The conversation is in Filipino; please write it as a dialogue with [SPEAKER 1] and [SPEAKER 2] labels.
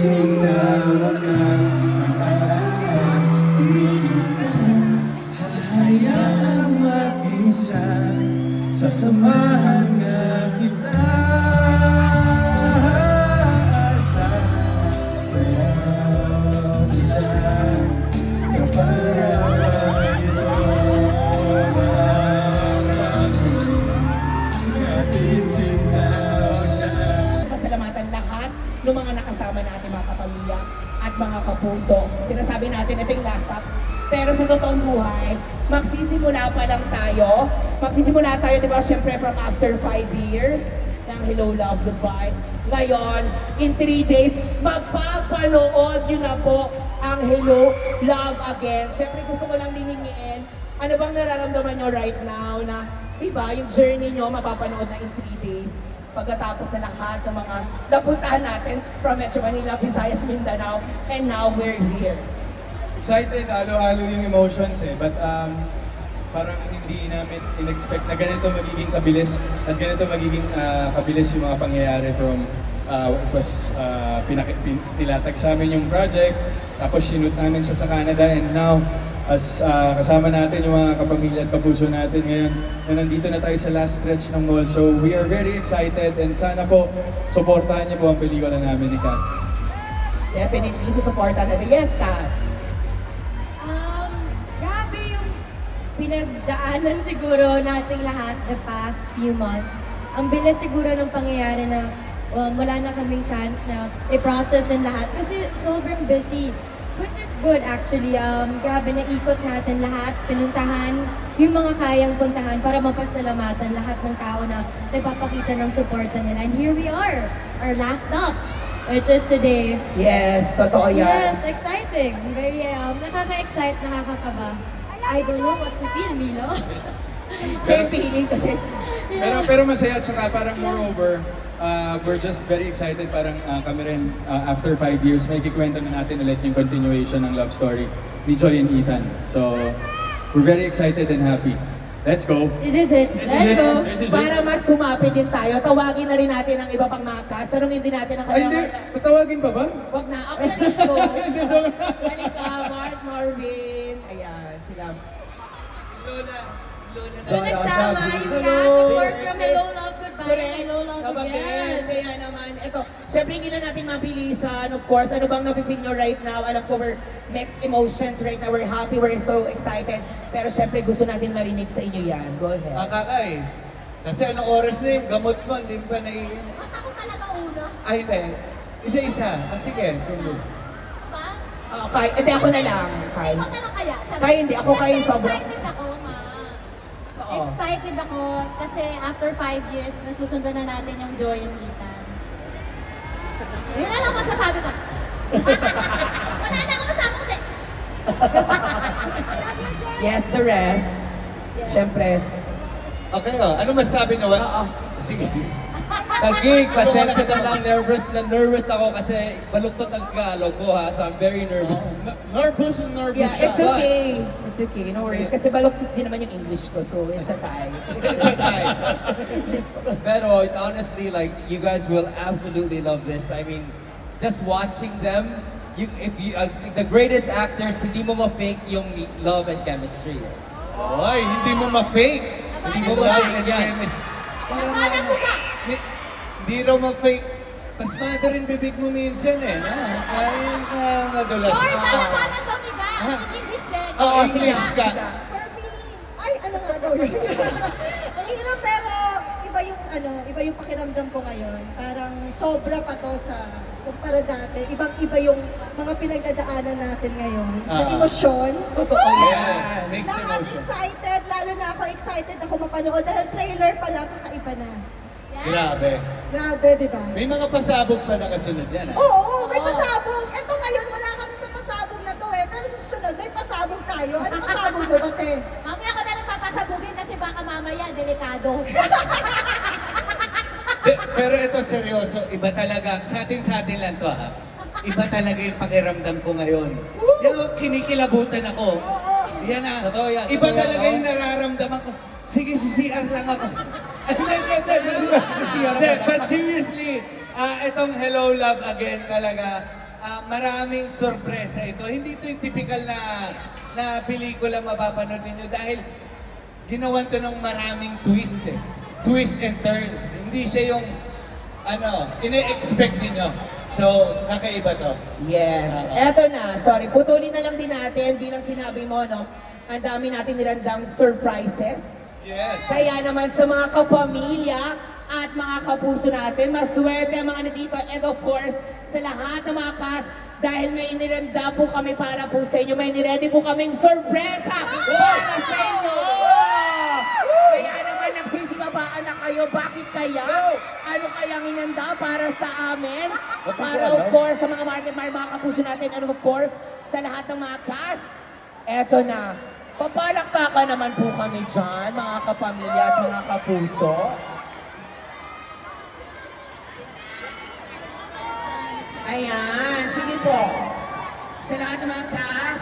[SPEAKER 1] sinta, wag kang mag-alala. Hindi kita hahayaang mag-isa. Sasamahan nga kita sa sayaw kita kapara
[SPEAKER 2] Pasalamatan lahat ng mga nakasama natin, mga kapamilya at mga kapuso. Sinasabi natin ito yung last stop. Pero sa totoong buhay, magsisimula pa lang tayo. Magsisimula tayo, di ba, syempre from after 5 years ng Hello Love Dubai. Ngayon, in 3 days, mapapanood yun na po ang Hello Love Again. Syempre gusto ko lang diningin, ano bang nararamdaman nyo right now na, di ba, yung journey nyo mapapanood na in 3 days. Pagkatapos na lahat ng mga napuntahan natin from Metro Manila, Visayas, Mindanao, and now we're here.
[SPEAKER 1] Excited, halo-halo yung emotions eh. But parang hindi namin in-expect na ganito magiging kabilis at ganito magiging kabilis yung mga pangyayari from nilatag sa amin yung project, tapos sinut namin siya sa Canada, and now as kasama natin yung mga kapamilya at kapuso natin ngayon na nandito na tayo sa last stretch ng mall. So we are very excited and sana po supportahan niyo po ang pelikula namin ni Kat.
[SPEAKER 2] Definitely, susuporta natin. Yes, Kat.
[SPEAKER 3] Grabe yung pinagdaanan siguro nating lahat the past few months. Ang bilis siguro ng pangyayari na wala na kaming chance na i-process yung lahat kasi sobrang busy. Which is good actually. Grabe na ikot natin lahat, pinuntahan yung mga kayang puntahan para mapasalamatan lahat ng tao na nagpapakita ng suporta nila. And here we are, our last stop, which is today.
[SPEAKER 2] Yes, totoo yan.
[SPEAKER 3] Yes, exciting. Very nakaka-excite, nakakakaba. I don't know what to feel, Milo.
[SPEAKER 2] Same feeling kasi.
[SPEAKER 1] Pero masaya at saka parang moreover, we're just very excited. Parang kami rin, after 5 years, may kikwento na natin ulit yung continuation ng love story ni Joy and Ethan. So, we're very excited and happy. Let's go!
[SPEAKER 3] This is it.
[SPEAKER 1] This
[SPEAKER 3] Let's
[SPEAKER 1] is it.
[SPEAKER 3] go.
[SPEAKER 1] This is it.
[SPEAKER 2] Para mas sumapit din tayo, tawagin na rin natin ang iba pang mga cast. Tanungin din natin ang
[SPEAKER 1] Ay, hindi. Tatawagin pa ba?
[SPEAKER 2] Wag na, ako na dito.
[SPEAKER 1] Hindi, joke.
[SPEAKER 2] Halika, Mark, Marvin. Ayan, sila.
[SPEAKER 3] So nagsama yung cast, of course, from Hello Love Goodbye and Hello Love Again.
[SPEAKER 2] Kaya naman, ito, syempre hindi na natin mabilisan, of course. Ano bang napipil nyo right now? Alam ko we're mixed emotions right now. We're happy, we're so excited. Pero syempre gusto natin marinig sa inyo yan. Go ahead.
[SPEAKER 4] Kakay. Kasi anong oras na yung gamot mo, hindi pa naiinom.
[SPEAKER 3] Ba't ako talaga una?
[SPEAKER 4] Ay, hindi. Isa-isa. Sige.
[SPEAKER 3] Ba?
[SPEAKER 2] Kay, hindi ako na lang. Kay.
[SPEAKER 3] Ikaw na lang kaya?
[SPEAKER 2] Kay, hindi. Ako kay sobrang.
[SPEAKER 3] Excited ako, ma.
[SPEAKER 2] Oo.
[SPEAKER 3] Excited ako kasi after 5 years, nasusundan na natin yung Joy and Ethan. Yun na lang masasabi ko. Wala na ako masabi ko.
[SPEAKER 2] Yes, the rest.
[SPEAKER 3] Yes.
[SPEAKER 2] Syempre.
[SPEAKER 4] Okay, ano masasabi niyo? Sige.
[SPEAKER 5] Tagig, pasensya na lang, nervous ako kasi baluktot ang Tagalog ko ha, so I'm very nervous.
[SPEAKER 4] Nervous
[SPEAKER 2] Yeah,
[SPEAKER 4] siya.
[SPEAKER 2] it's okay. It's okay, no worries. Kasi baloktot din naman yung English ko, so it's a tie.
[SPEAKER 5] Pero honestly, like, you guys will absolutely love this. I mean, just watching them, the greatest actors, hindi mo ma-fake yung love and chemistry.
[SPEAKER 4] Ay, hindi mo ma-fake.
[SPEAKER 5] Hindi mo
[SPEAKER 4] Love
[SPEAKER 5] ma-fake
[SPEAKER 4] and
[SPEAKER 5] yan.
[SPEAKER 4] chemistry.
[SPEAKER 3] Labanan mo ka!
[SPEAKER 4] Hindi raw ma-fake. Pasmado rin bibig mo minsan eh. No? Parang madulas.
[SPEAKER 3] Or lalabanan daw ni Gas in English din.
[SPEAKER 4] Oo, English ka.
[SPEAKER 6] For me, ay ano nga daw yun. Ang hirap pero iba yung pakiramdam ko ngayon. Parang sobra pa to sa kumpara dati. Ibang-iba yung mga pinagdadaanan natin ngayon. Na emosyon.
[SPEAKER 2] Totoo
[SPEAKER 4] Yes,
[SPEAKER 2] yan.
[SPEAKER 4] mixed
[SPEAKER 6] Na I'm
[SPEAKER 4] emotion.
[SPEAKER 6] excited, lalo na ako excited ako mapanood dahil trailer pa lang, kakaiba na.
[SPEAKER 4] Grabe.
[SPEAKER 6] Grabe, di ba?
[SPEAKER 4] May mga pasabog pa na kasunod yan.
[SPEAKER 6] Oo, may pasabog. Ito ngayon, wala kami sa pasabog na to eh. Pero sa susunod, may pasabog tayo. Ano pasabog mo ba, te?
[SPEAKER 3] Mamaya ko na lang papasabugin kasi baka mamaya delikado.
[SPEAKER 4] Pero ito seryoso, iba talaga. Sa atin lang to ha. Iba talaga yung pakiramdam ko ngayon. Yung kinikilabutan ako. Yan na.
[SPEAKER 5] Totoo yan,
[SPEAKER 4] Iba
[SPEAKER 5] totoo yan,
[SPEAKER 4] talaga
[SPEAKER 5] oh.
[SPEAKER 4] yung nararamdaman ko. Sige, si CR lang ako. But seriously, itong Hello Love Again talaga, maraming sorpresa ito. Hindi ito yung typical na pelikula mapapanood ninyo dahil ginawan to ng maraming twist eh. Twist and turns. Hindi siya yung ine-expect ninyo. So, kakaiba to.
[SPEAKER 2] Yes. Eto na. Sorry, putulin na lang din natin bilang sinabi mo, no? Ang dami natin nirandang surprises.
[SPEAKER 4] Yes.
[SPEAKER 2] Kaya naman sa mga kapamilya at mga kapuso natin, maswerte ang mga nandito. And of course, sa lahat ng mga cast, dahil may niranda po kami para po sa inyo, may niready po kaming sorpresa para sa inyo! Kaya naman nagsisibabaan na kayo, bakit kaya? Ano kayang inanda para sa amin? Para of course, sa mga market, mga kapuso natin, and of course, sa lahat ng mga cast, eto na. Papalakpakan naman po kami dyan, mga kapamilya at mga kapuso. Ayan, sige po. Sa lahat ng mga cast,